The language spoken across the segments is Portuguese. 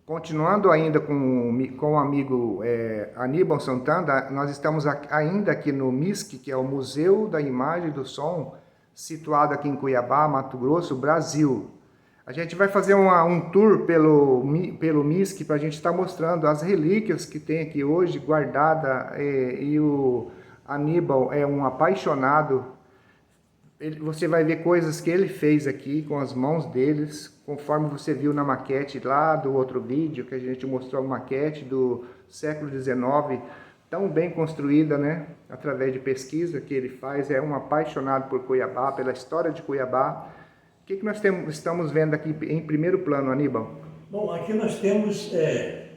Continuando ainda com o amigo Aníbal Santana, nós estamos ainda aqui no MISC, que é o Museu da Imagem e do Som, situado aqui em Cuiabá, Mato Grosso, Brasil. A gente vai fazer um tour pelo MISC para a gente estar mostrando as relíquias que tem aqui hoje guardada, e o Aníbal é um apaixonado. Você vai ver coisas que ele fez aqui com as mãos deles, conforme você viu na maquete lá do outro vídeo, que a gente mostrou a maquete do século XIX, tão bem construída, né? Através de pesquisa que ele faz, é um apaixonado por Cuiabá, pela história de Cuiabá. O que nós estamos vendo aqui em primeiro plano, Aníbal? Bom, aqui nós temos,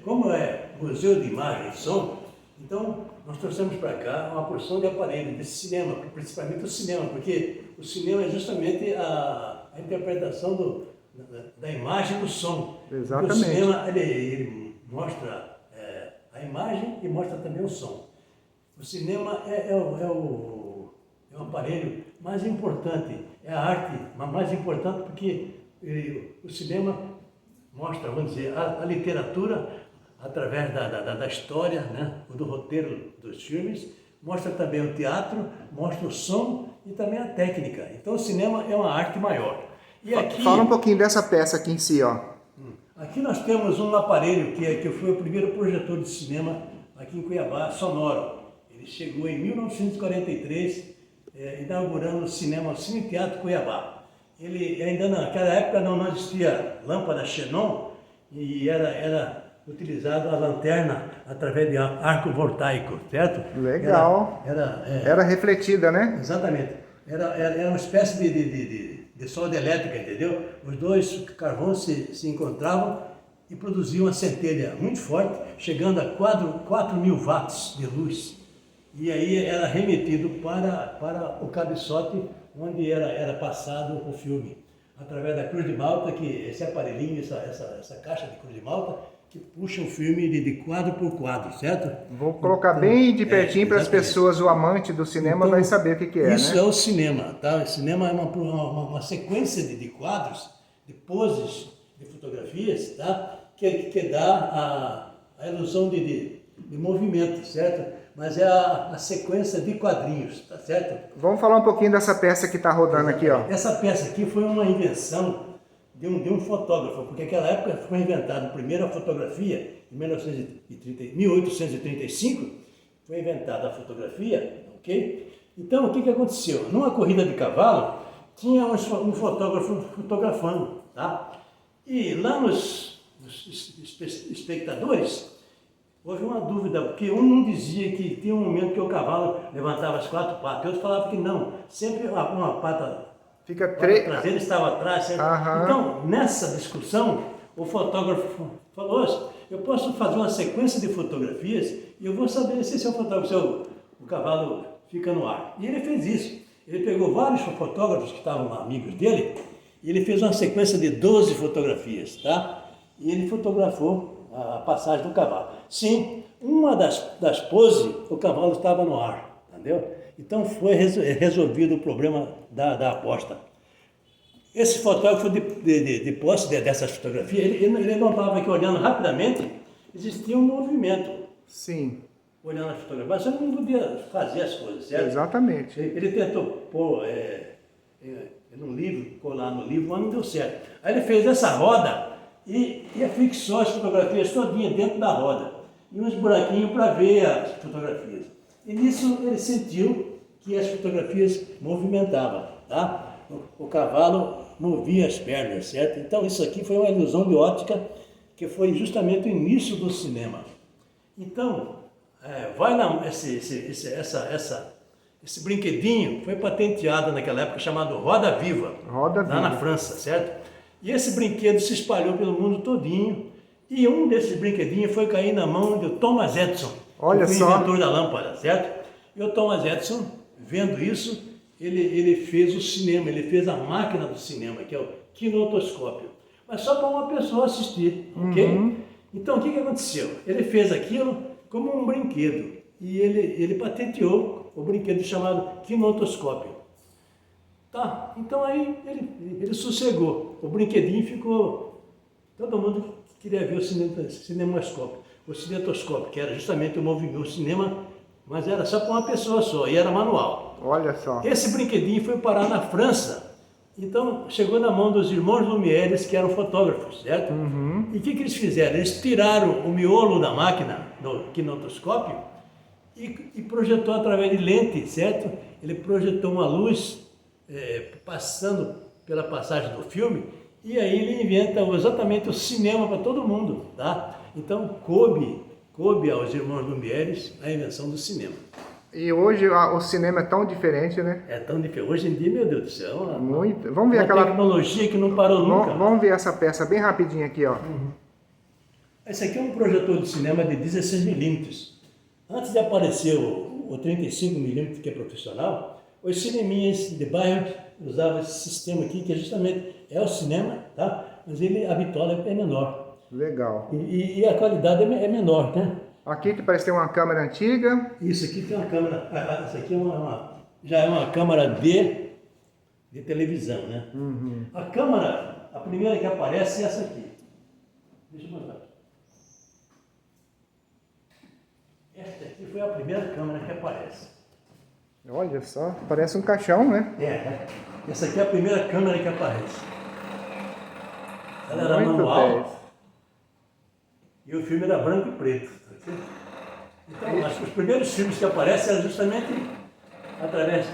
como é Museu de Imagem e Som, então nós trouxemos para cá uma porção de aparelhos de cinema, principalmente o cinema, porque o cinema é justamente a interpretação da imagem do som. Exatamente. Porque o cinema ele mostra a imagem e mostra também o som. O cinema é um aparelho mais importante, é a arte mais importante, porque o cinema mostra, vamos dizer, a literatura através da história, né, do roteiro dos filmes, mostra também o teatro, mostra o som e também a técnica. Então o cinema é uma arte maior. E aqui, fala um pouquinho dessa peça aqui em si, ó. Aqui nós temos um aparelho que foi o primeiro projetor de cinema aqui em Cuiabá, sonoro. Ele chegou em 1943, inaugurando o Cine Teatro Cuiabá. Ele ainda naquela época não existia lâmpada xenon e era utilizado a lanterna através de arco voltaico, certo? Legal. Era refletida, né? Exatamente. Era uma espécie de solda elétrica, entendeu? Os dois carvões se encontravam e produziam uma centelha muito forte, chegando a 4.000 watts de luz. E aí era remetido para o cabeçote, onde era passado o filme. Através da cruz de malta, que esse aparelhinho, essa caixa de cruz de malta, que puxa o filme de quadro por quadro, certo? Vou colocar bem de pertinho para as pessoas, o amante do cinema vai saber o que é, isso, né? é o cinema, tá? O cinema é uma sequência de quadros, de poses, de fotografias, tá? Que dá a ilusão de movimento, certo? Mas é a sequência de quadrinhos, tá certo? Vamos falar um pouquinho dessa peça que está rodando aqui, ó. Essa peça aqui foi uma invenção de um fotógrafo, porque naquela época foi inventada primeiro a fotografia, em 1835, foi inventada a fotografia, ok? Então, o que aconteceu? Numa corrida de cavalo, tinha um fotógrafo fotografando, tá? E lá nos espectadores, houve uma dúvida, porque um dizia que tinha um momento que o cavalo levantava as quatro patas, outro falava que não, sempre uma pata traseira estava atrás, certo? Então, nessa discussão, o fotógrafo falou: eu posso fazer uma sequência de fotografias e eu vou saber se o fotógrafo, o cavalo fica no ar. E ele fez isso. Ele pegou vários fotógrafos que estavam amigos dele e ele fez uma sequência de 12 fotografias, tá? E ele fotografou a passagem do cavalo. Sim, uma das poses, o cavalo estava no ar, entendeu? Então foi resolvido o problema da aposta. Esse fotógrafo, de posse dessas fotografias, ele notava que olhando rapidamente, existia um movimento. Sim. Olhando as fotografias, mas você não podia fazer as coisas, certo? Exatamente. Ele tentou pôr num livro, colar no livro, mas não deu certo. Aí ele fez essa roda e fixou as fotografias todinhas dentro da roda. E uns buraquinhos para ver as fotografias. E nisso ele sentiu que as fotografias movimentavam, tá? O cavalo movia as pernas, certo? Então isso aqui foi uma ilusão de óptica que foi justamente o início do cinema. Então, esse brinquedinho foi patenteado naquela época chamado Roda Viva, lá na França, certo? E esse brinquedo se espalhou pelo mundo todinho e um desses brinquedinhos foi cair na mão de Thomas Edison, olha que foi só, inventor da lâmpada, certo? E o Thomas Edison, vendo isso, ele fez o cinema, ele fez a máquina do cinema, que é o kinetoscópio, mas só para uma pessoa assistir, ok? Então o que aconteceu? Ele fez aquilo como um brinquedo e ele patenteou o brinquedo chamado kinetoscópio. Tá, então aí ele sossegou, o brinquedinho ficou, todo mundo queria ver o cinemascópio, o cinetoscópio, que era justamente o cinema, mas era só para uma pessoa só, e era manual. Olha só. Esse brinquedinho foi parar na França, então chegou na mão dos irmãos Lumière, que eram fotógrafos, certo? Uhum. E o que eles fizeram? Eles tiraram o miolo da máquina, do kinetoscópio, e projetou através de lente, certo? Ele projetou uma luz passando pela passagem do filme, e aí ele inventa exatamente o cinema para todo mundo, tá? Então coube aos irmãos Lumière a invenção do cinema. E hoje o cinema é tão diferente, né? É tão diferente. Hoje em dia, meu Deus do céu, muito. Vamos ver uma aquela tecnologia que não parou nunca. Vamos ver essa peça bem rapidinho aqui, ó. Esse aqui é um projetor de cinema de 16 milímetros. Antes de aparecer o 35 milímetros, que é profissional, os cineminhas de bairro usavam esse sistema aqui, que justamente é o cinema, tá? Mas a bitola é menor. Legal. E a qualidade é menor, né? Aqui que parece ter uma câmera antiga. Isso aqui tem uma câmera, essa aqui já é uma câmera de televisão, né? Uhum. A câmera, a primeira que aparece é essa aqui. Deixa eu mandar. Esta aqui foi a primeira câmera que aparece. Olha só, parece um caixão, né? Essa aqui é a primeira câmera que aparece. Ela era Muito manual 10. e o filme era branco e preto. Tá? Então, acho que os primeiros filmes que aparecem eram justamente através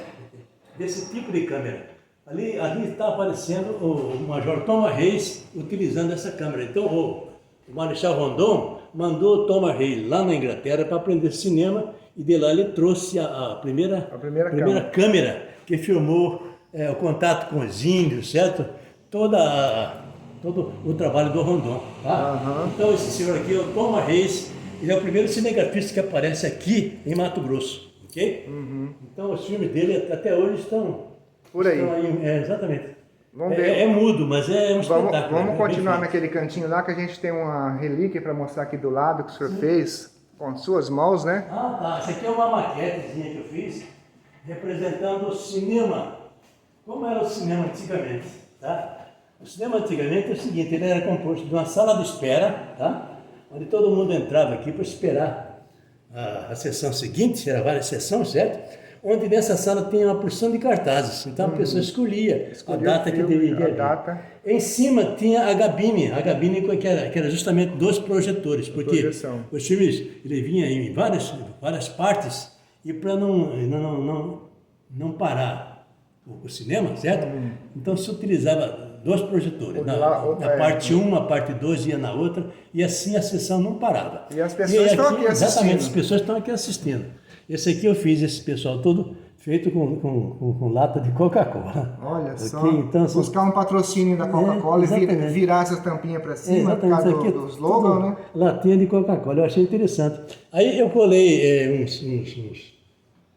desse tipo de câmera. Ali está aparecendo o Major Thomas Hayes utilizando essa câmera. Então, o Marechal Rondon mandou o Thomas Hayes lá na Inglaterra para aprender cinema, e de lá ele trouxe a primeira câmera que filmou o contato com os índios, certo? Todo o trabalho do Rondon. Tá? Uhum. Então, esse senhor aqui é o Thomas Hayes, ele é o primeiro cinegrafista que aparece aqui em Mato Grosso. Ok? Uhum. Então, os filmes dele até hoje estão por aí. Exatamente. Vamos ver. É mudo, mas é um espetáculo. Vamos continuar naquele cantinho lá, que a gente tem uma relíquia para mostrar aqui do lado, que o senhor fez com suas mãos, né? Ah, tá. Essa aqui é uma maquetezinha que eu fiz, representando o cinema. Como era o cinema antigamente, tá? O cinema antigamente é o seguinte, ele era composto de uma sala de espera, tá? Onde todo mundo entrava aqui para esperar a sessão seguinte, era várias sessões, certo? Onde nessa sala tem uma porção de cartazes, então a pessoa escolhia a data que deveria ver. Em cima tinha a gabine que era justamente dos projetores, porque os filmes ele vinha em várias partes, e para não parar o cinema, certo? Então se utilizava dois projetores, na parte 1, a parte 2 ia na outra, e assim a sessão não parava. E as pessoas estão aqui assistindo. Exatamente, as pessoas estão aqui assistindo. Esse aqui eu fiz, esse pessoal todo feito com lata de Coca-Cola. Olha só, então, buscar um patrocínio da Coca-Cola e virar essa tampinha para cima, por causa dos logos, né? Latinha de Coca-Cola, eu achei interessante. Aí eu colei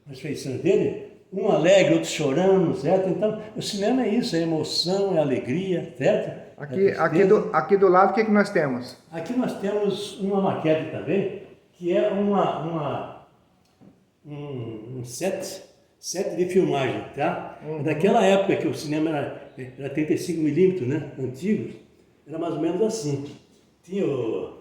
umas feições dele, um alegre, outro chorando, certo? Então, o cinema é isso, é emoção, é alegria, certo? Aqui do lado, o que nós temos? Aqui nós temos uma maquete também, que é um set de filmagem, tá? Daquela época que o cinema era 35 milímetros, né? Antigos, era mais ou menos assim. Tinha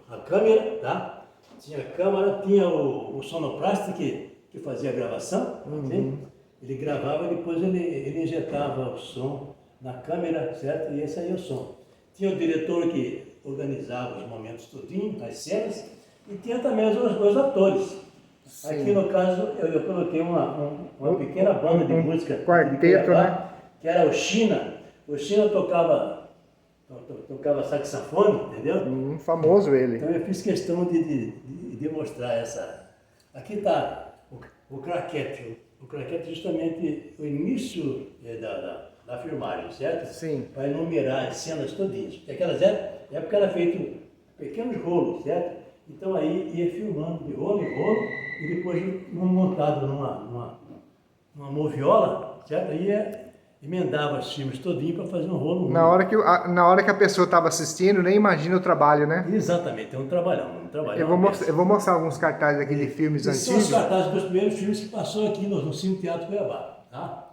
a câmera, tá? Tinha a câmera, tinha o sonoplasta que fazia a gravação, assim. Ele gravava e depois ele injetava o som na câmera, certo? E esse aí é o som. Tinha o diretor que organizava os momentos todinho, as cenas, e tinha também os atores. Sim. Aqui no caso eu coloquei uma pequena banda de música. Quarteto, né? Que era o China. O China tocava saxofone, entendeu? Famoso ele. Então eu fiz questão de mostrar essa. Aqui está o claquete. O claquete é justamente o início da filmagem, certo? Sim. Para enumerar as cenas todinhas. Porque aquelas época era feito pequenos rolos, certo? Então aí ia filmando de rolo em rolo e depois montado numa moviola, certo? Aí emendava os filmes todinho para fazer um rolo. Na hora que a pessoa estava assistindo, nem imagina o trabalho, né? Exatamente, é um trabalhão. Eu vou mostrar alguns cartazes aqui de filmes antigos. São os cartazes dos primeiros filmes que passou aqui no Cine Teatro Cuiabá, tá?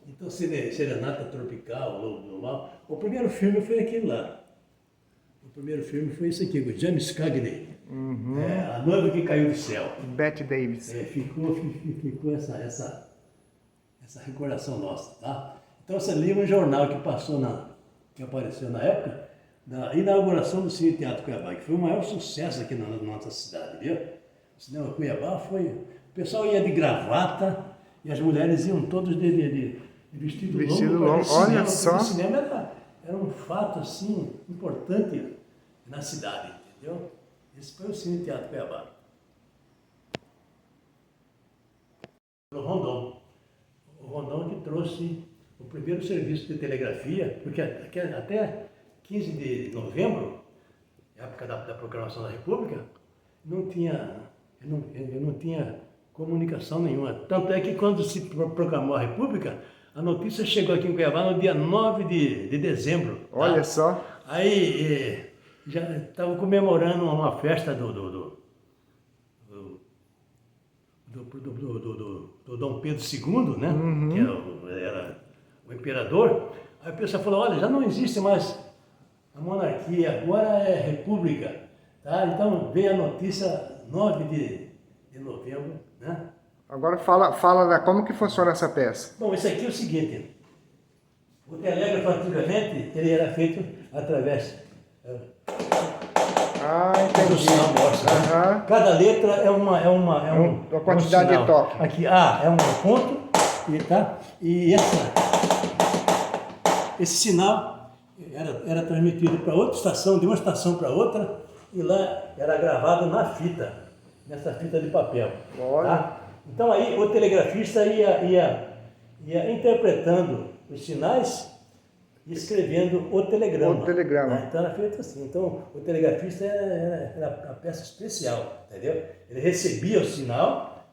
Então, Serenata Tropical, Lobo do Mal. O primeiro filme foi aquele lá. O primeiro filme foi esse aqui, com James Cagney, A Noiva que Caiu do Céu. Bette Davis. Ficou essa recordação nossa, tá? Então você lê um jornal que apareceu na época, da inauguração do Cine Teatro Cuiabá, que foi o maior sucesso aqui na nossa cidade, viu? O Cinema Cuiabá foi... O pessoal ia de gravata e as mulheres iam todas de vestido longo. Olha só. O cinema era um fato, assim, importante na cidade, entendeu? Esse foi o Cine Teatro Cuiabá. O Rondon que trouxe o primeiro serviço de telegrafia, porque até 15 de novembro, época da proclamação da República, não tinha comunicação nenhuma. Tanto é que quando se proclamou a República, a notícia chegou aqui em Cuiabá no dia 9 de dezembro. Tá? Olha só. Aí já estavam comemorando uma festa do Dom Pedro II, né? Que era o imperador. Aí o pessoal falou, olha, já não existe mais a monarquia, agora é república. Tá? Então veio a notícia 9 de novembro, né? Agora fala como que funciona essa peça. Bom, isso aqui é o seguinte, o telégrafo antigamente ele era feito através do sinal Morse. Cada letra é uma quantidade de toque. Aqui A é um ponto, tá? E esse sinal era transmitido para outra estação, de uma estação para outra, e lá era gravado na fita, nessa fita de papel. Tá? Então aí o telegrafista ia interpretando os sinais e escrevendo o telegrama. Tá? Então era feito assim. Então o telegrafista era a peça especial, entendeu? Ele recebia o sinal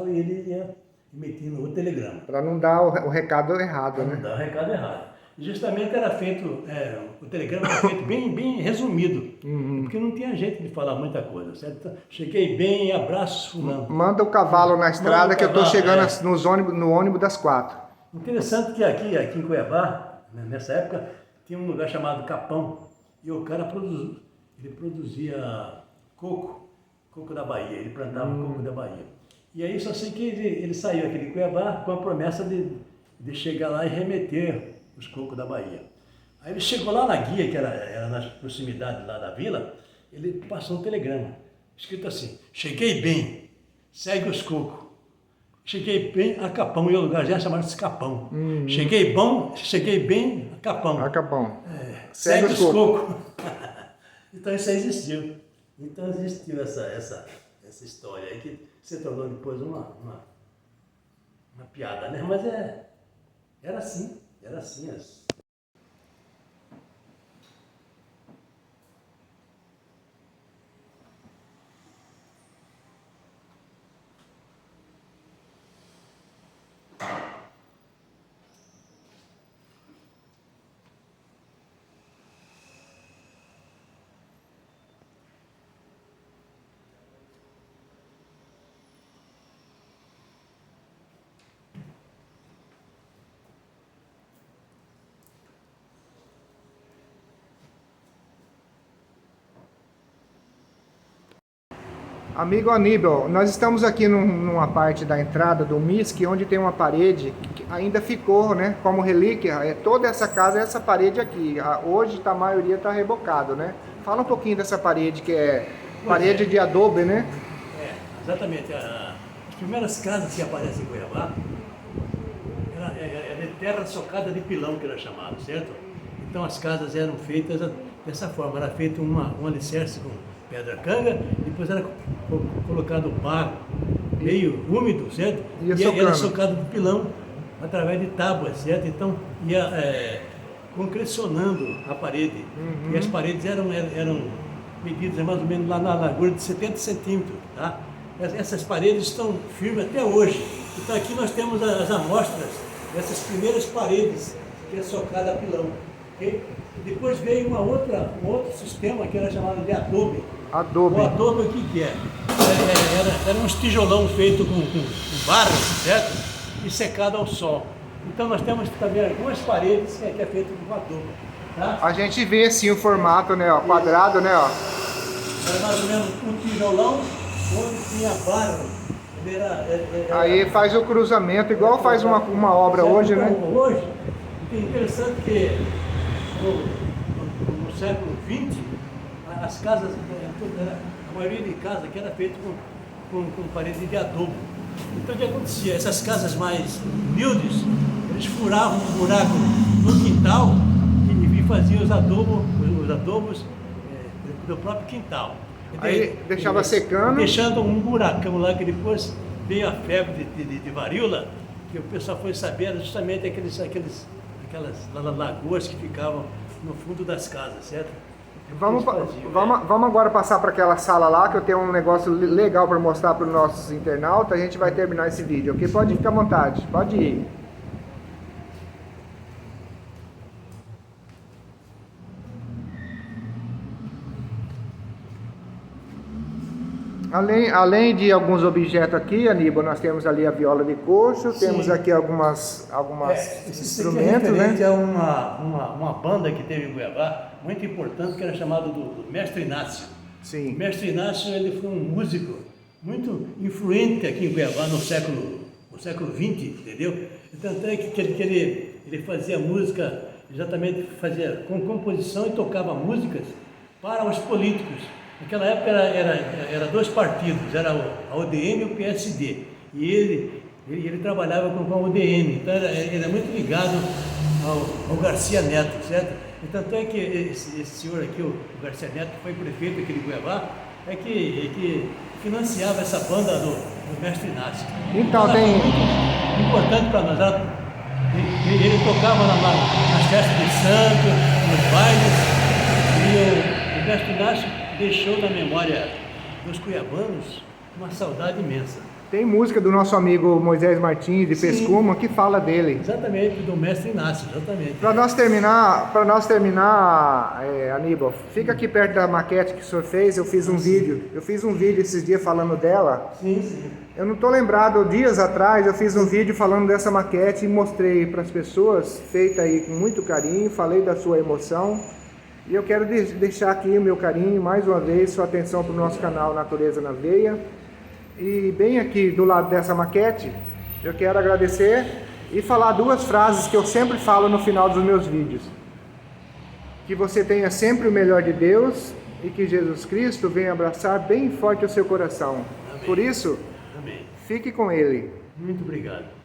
e ele ia emitindo o telegrama. Para não dar o recado errado, né? Não dar o recado errado. E justamente era feito, o telegrama era feito bem resumido, porque não tinha jeito de falar muita coisa, certo? Então, cheguei bem, abraços fulano. Manda o cavalo na estrada que eu estou chegando no ônibus das 4. Interessante que aqui em Cuiabá, nessa época, tinha um lugar chamado Capão, e o cara produzia coco da Bahia, ele plantava coco da Bahia. E aí só sei que ele saiu aqui de Cuiabá com a promessa de chegar lá e remeter os cocos da Bahia. Aí ele chegou lá na guia, que era nas proximidades lá da vila, ele passou um telegrama, escrito assim, cheguei bem, segue os cocos. Cheguei bem a Capão, e o lugar já chamava-se Capão. Cheguei bem a Capão. Segue os cocos. Então isso aí existiu. Então existiu essa história aí que se tornou depois uma piada, né? Mas era assim. Amigo Aníbal, nós estamos aqui numa parte da entrada do MISC, onde tem uma parede que ainda ficou, né, como relíquia, toda essa casa é essa parede aqui. Hoje a maioria está rebocado, né? Fala um pouquinho dessa parede, que é parede de adobe, né? Exatamente. As primeiras casas que aparecem em Cuiabá era de terra socada de pilão, que era chamado, certo? Então as casas eram feitas dessa forma, era feito um alicerce com pedra canga, depois era colocado barro meio úmido, certo? E era socado de pilão através de tábuas, certo? Então ia concrecionando a parede. E as paredes eram medidas mais ou menos lá na largura de 70 centímetros, tá? Essas paredes estão firmes até hoje. Então aqui nós temos as amostras dessas primeiras paredes, que é socada a pilão. Okay? Depois veio um outro sistema que era chamado de adobe. O adobe, o que é? Era uns tijolão feito com barro, certo? E secado ao sol. Então nós temos também algumas paredes que é feito com adobe. Tá? A gente vê assim o formato, né, ó, quadrado, né, ó. Era mais ou menos um tijolão onde tinha barro. Aí faz o cruzamento, igual faz uma obra hoje, né? Hoje, é interessante que no século XX, as casas, a maioria de casas aqui era feita com parede de adobo. Então o que acontecia? Essas casas mais humildes, eles furavam um buraco no quintal e faziam os adobos do próprio quintal. Aí deixava secando. Deixando um buracão lá, que depois veio a febre de varíola, que o pessoal foi sabendo justamente aquelas lagoas que ficavam no fundo das casas, certo? Vamos agora passar para aquela sala lá, que eu tenho um negócio legal para mostrar para os nossos internautas. A gente vai terminar esse vídeo, ok? Pode ficar à vontade, pode ir. Além de alguns objetos aqui, Aníbal, nós temos ali a viola de coxo, sim, temos aqui algumas instrumentos, né? É uma banda que teve em Cuiabá, muito importante, que era chamado do Mestre Inácio. Sim. O Mestre Inácio, ele foi um músico muito influente aqui em Cuiabá no século XX, entendeu? Tanto é que ele fazia música, exatamente fazia com composição e tocava músicas para os políticos. Naquela época era dois partidos, era a UDN e o PSD. E ele trabalhava com a UDN, então era muito ligado ao Garcia Neto, certo? E tanto é que esse senhor aqui, o Garcia Neto, que foi prefeito aqui de Cuiabá, é que financiava essa banda do Mestre Inácio. Então ela tem... muito importante para nós. Ele tocava nas festas de santo, nos bailes, e o Mestre Inácio deixou na memória dos cuiabanos uma saudade imensa. Tem música do nosso amigo Moisés Martins, de Pescuma, que fala dele. Exatamente, do Mestre Inácio, exatamente. Para nós terminar, Aníbal, fica aqui perto da maquete que o senhor fez, eu fiz um vídeo. Eu fiz um vídeo esses dias falando dela. Sim, sim. Eu não estou lembrado, dias atrás eu fiz um vídeo falando dessa maquete e mostrei para as pessoas, feita aí com muito carinho, falei da sua emoção. E eu quero deixar aqui o meu carinho, mais uma vez, sua atenção para o nosso canal Natureza na Veia. E bem aqui do lado dessa maquete, eu quero agradecer e falar duas frases que eu sempre falo no final dos meus vídeos. Que você tenha sempre o melhor de Deus e que Jesus Cristo venha abraçar bem forte o seu coração. Amém. Por isso, amém, fique com Ele. Muito obrigado.